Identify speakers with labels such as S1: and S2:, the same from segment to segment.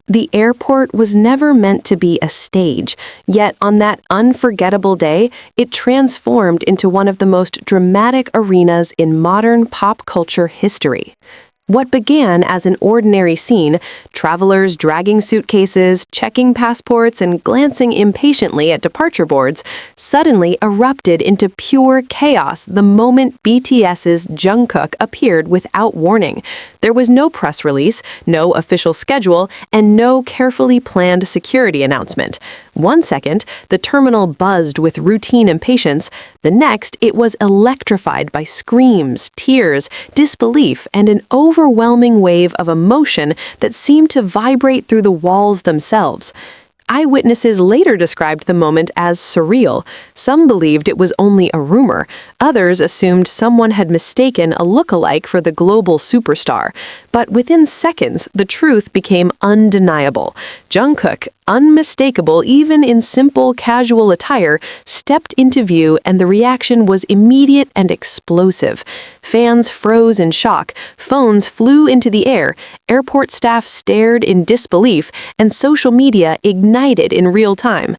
S1: The airport was never meant to be a stage, yet on that unforgettable day, it transformed into one of the most dramatic arenas in modern pop culture history. What began as an ordinary scene, travelers dragging suitcases, checking passports, and glancing impatiently at departure boards, suddenly erupted into pure chaos the moment BTS's Jungkook appeared without warning. There was no press release, no official schedule, and no carefully planned security announcement. One second, the terminal buzzed with routine impatience. The next, it was electrified by screams, tears, disbelief, and an overwhelming wave of emotion that seemed to vibrate through the walls themselves. Eyewitnesses later described the moment as surreal. Some believed it was only a rumor. Others assumed someone had mistaken a look-alike for the global superstar. But within seconds, the truth became undeniable. Jungkook, unmistakable even in simple, casual attire, stepped into view, and the reaction was immediate and explosive. Fans froze in shock, phones flew into the air, airport staff stared in disbelief, and social media ignited in real time.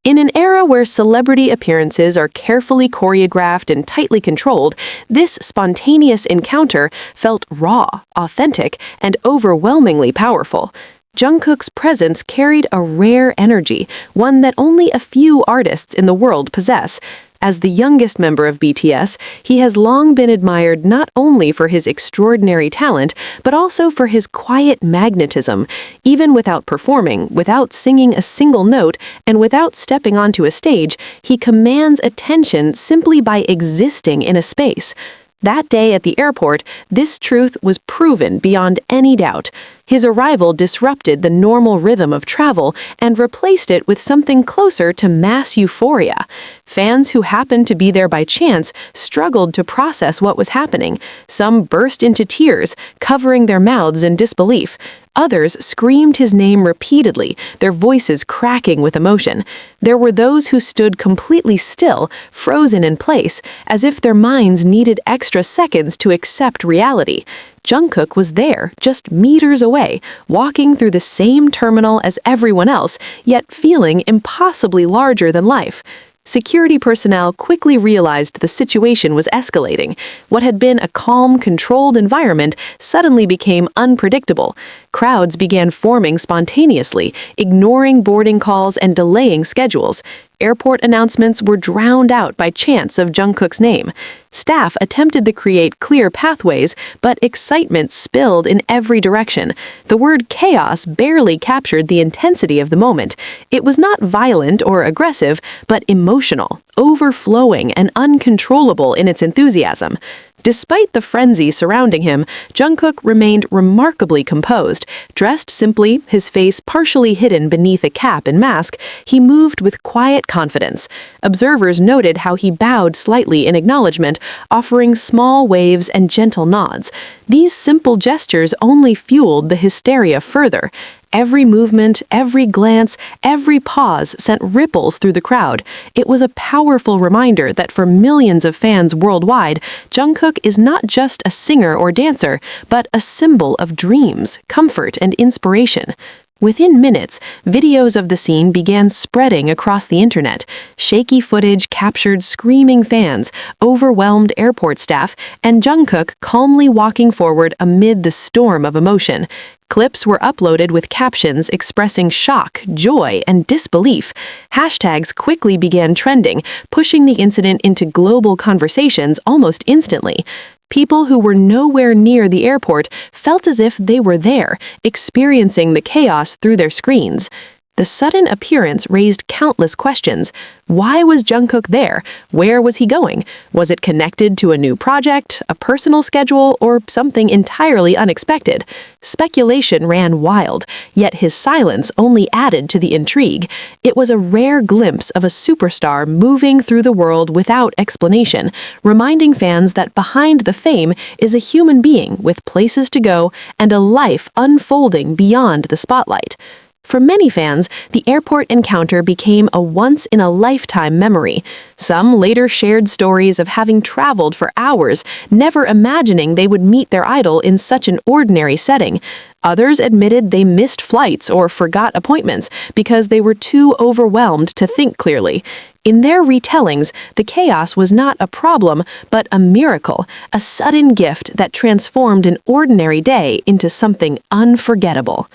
S1: In an era where celebrity appearances are carefully choreographed and tightly controlled, this spontaneous encounter felt raw, authentic, and overwhelmingly powerful. Jungkook's presence carried a rare energy, one that only a few artists in the world possess. As the youngest member of BTS, he has long been admired not only for his extraordinary talent, but also for his quiet magnetism. Even without performing, without singing a single note, and without stepping onto a stage, he commands attention simply by existing in a space. That day at the airport, this truth was proven beyond any doubt. His arrival disrupted the normal rhythm of travel and replaced it with something closer to mass euphoria. Fans who happened to be there by chance struggled to process what was happening. Some burst into tears, covering their mouths in disbelief. Others screamed his name repeatedly, their voices cracking with emotion. There were those who stood completely still, frozen in place, as if their minds needed extra seconds to accept reality. Jungkook was there, just meters away, walking through the same terminal as everyone else, yet feeling impossibly larger than life. Security personnel quickly realized the situation was escalating. What had been a calm, controlled environment suddenly became unpredictable. Crowds began forming spontaneously, ignoring boarding calls and delaying schedules. Airport announcements were drowned out by chants of Jungkook's name. Staff attempted to create clear pathways, but excitement spilled in every direction. The word chaos barely captured the intensity of the moment. It was not violent or aggressive, but emotional, overflowing, and uncontrollable in its enthusiasm. Despite the frenzy surrounding him, Jungkook remained remarkably composed. Dressed simply, his face partially hidden beneath a cap and mask, he moved with quiet confidence. Observers noted how he bowed slightly in acknowledgement, offering small waves and gentle nods. These simple gestures only fueled the hysteria further. Every movement, every glance, every pause sent ripples through the crowd. It was a powerful reminder that for millions of fans worldwide, Jungkook is not just a singer or dancer, but a symbol of dreams, comfort, and inspiration. Within minutes, videos of the scene began spreading across the internet. Shaky footage captured screaming fans, overwhelmed airport staff, and Jungkook calmly walking forward amid the storm of emotion. Clips were uploaded with captions expressing shock, joy, and disbelief. Hashtags quickly began trending, pushing the incident into global conversations almost instantly. People who were nowhere near the airport felt as if they were there, experiencing the chaos through their screens. The sudden appearance raised countless questions. Why was Jungkook there? Where was he going? Was it connected to a new project, a personal schedule, or something entirely unexpected? Speculation ran wild, yet his silence only added to the intrigue. It was a rare glimpse of a superstar moving through the world without explanation, reminding fans that behind the fame is a human being with places to go and a life unfolding beyond the spotlight. For many fans, the airport encounter became a once-in-a-lifetime memory. Some later shared stories of having traveled for hours, never imagining they would meet their idol in such an ordinary setting. Others admitted they missed flights or forgot appointments because they were too overwhelmed to think clearly. In their retellings, the chaos was not a problem, but a miracle, a sudden gift that transformed an ordinary day into something unforgettable.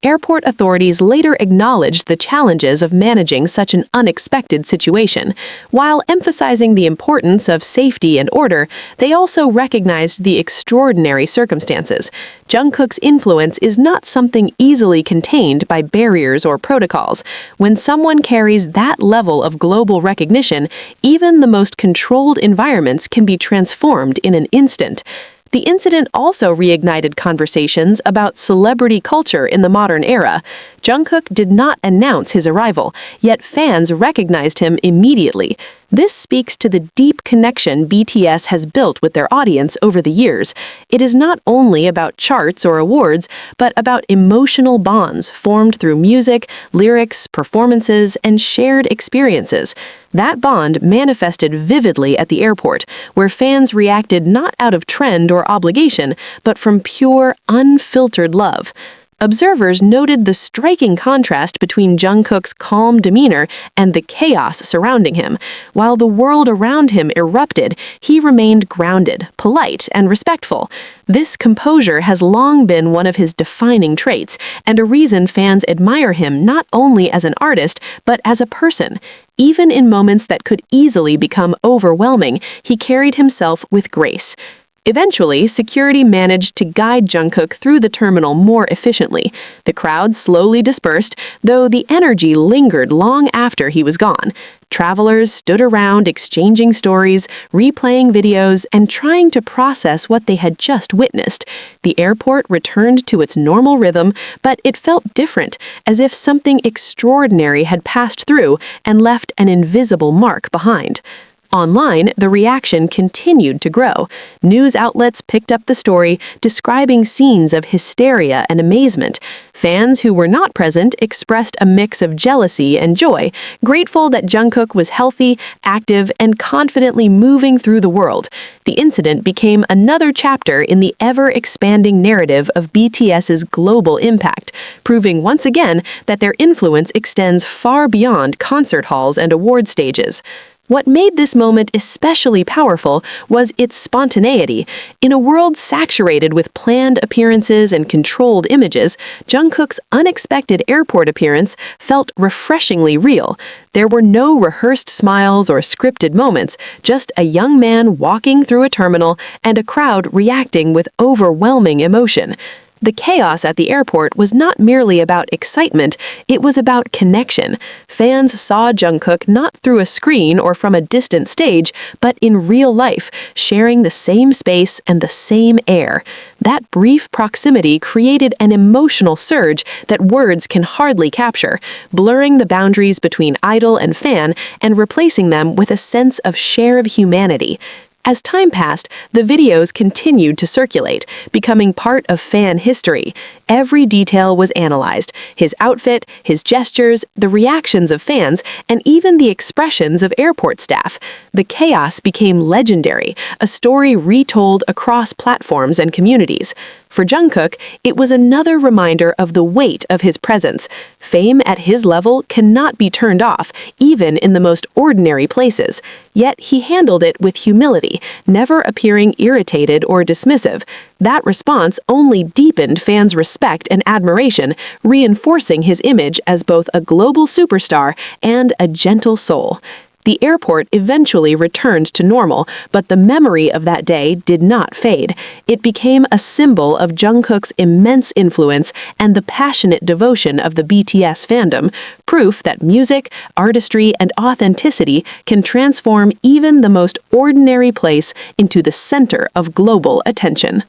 S1: Airport authorities later acknowledged the challenges of managing such an unexpected situation. While emphasizing the importance of safety and order, they also recognized the extraordinary circumstances. Jungkook's influence is not something easily contained by barriers or protocols. When someone carries that level of global recognition, even the most controlled environments can be transformed in an instant. The incident also reignited conversations about celebrity culture in the modern era. Jungkook did not announce his arrival, yet fans recognized him immediately. This speaks to the deep connection BTS has built with their audience over the years. It is not only about charts or awards, but about emotional bonds formed through music, lyrics, performances, and shared experiences. That bond manifested vividly at the airport, where fans reacted not out of trend or obligation, but from pure, unfiltered love. Observers noted the striking contrast between Jungkook's calm demeanor and the chaos surrounding him. While the world around him erupted, he remained grounded, polite, and respectful. This composure has long been one of his defining traits, and a reason fans admire him not only as an artist, but as a person. Even in moments that could easily become overwhelming, he carried himself with grace. Eventually, security managed to guide Jungkook through the terminal more efficiently. The crowd slowly dispersed, though the energy lingered long after he was gone. Travelers stood around exchanging stories, replaying videos, and trying to process what they had just witnessed. The airport returned to its normal rhythm, but it felt different, as if something extraordinary had passed through and left an invisible mark behind. Online, the reaction continued to grow. News outlets picked up the story, describing scenes of hysteria and amazement. Fans who were not present expressed a mix of jealousy and joy, grateful that Jungkook was healthy, active, and confidently moving through the world. The incident became another chapter in the ever-expanding narrative of BTS's global impact, proving once again that their influence extends far beyond concert halls and award stages. What made this moment especially powerful was its spontaneity. In a world saturated with planned appearances and controlled images, Jungkook's unexpected airport appearance felt refreshingly real. There were no rehearsed smiles or scripted moments, just a young man walking through a terminal and a crowd reacting with overwhelming emotion. The chaos at the airport was not merely about excitement, it was about connection. Fans saw Jungkook not through a screen or from a distant stage, but in real life, sharing the same space and the same air. That brief proximity created an emotional surge that words can hardly capture, blurring the boundaries between idol and fan and replacing them with a sense of shared humanity. As time passed, the videos continued to circulate, becoming part of fan history. Every detail was analyzed: his outfit, his gestures, the reactions of fans, and even the expressions of airport staff. The chaos became legendary, a story retold across platforms and communities. For Jungkook, it was another reminder of the weight of his presence. Fame at his level cannot be turned off, even in the most ordinary places. Yet he handled it with humility, never appearing irritated or dismissive. That response only deepened fans' respect and admiration, reinforcing his image as both a global superstar and a gentle soul. The airport eventually returned to normal, but the memory of that day did not fade. It became a symbol of Jungkook's immense influence and the passionate devotion of the BTS fandom, proof that music, artistry, and authenticity can transform even the most ordinary place into the center of global attention.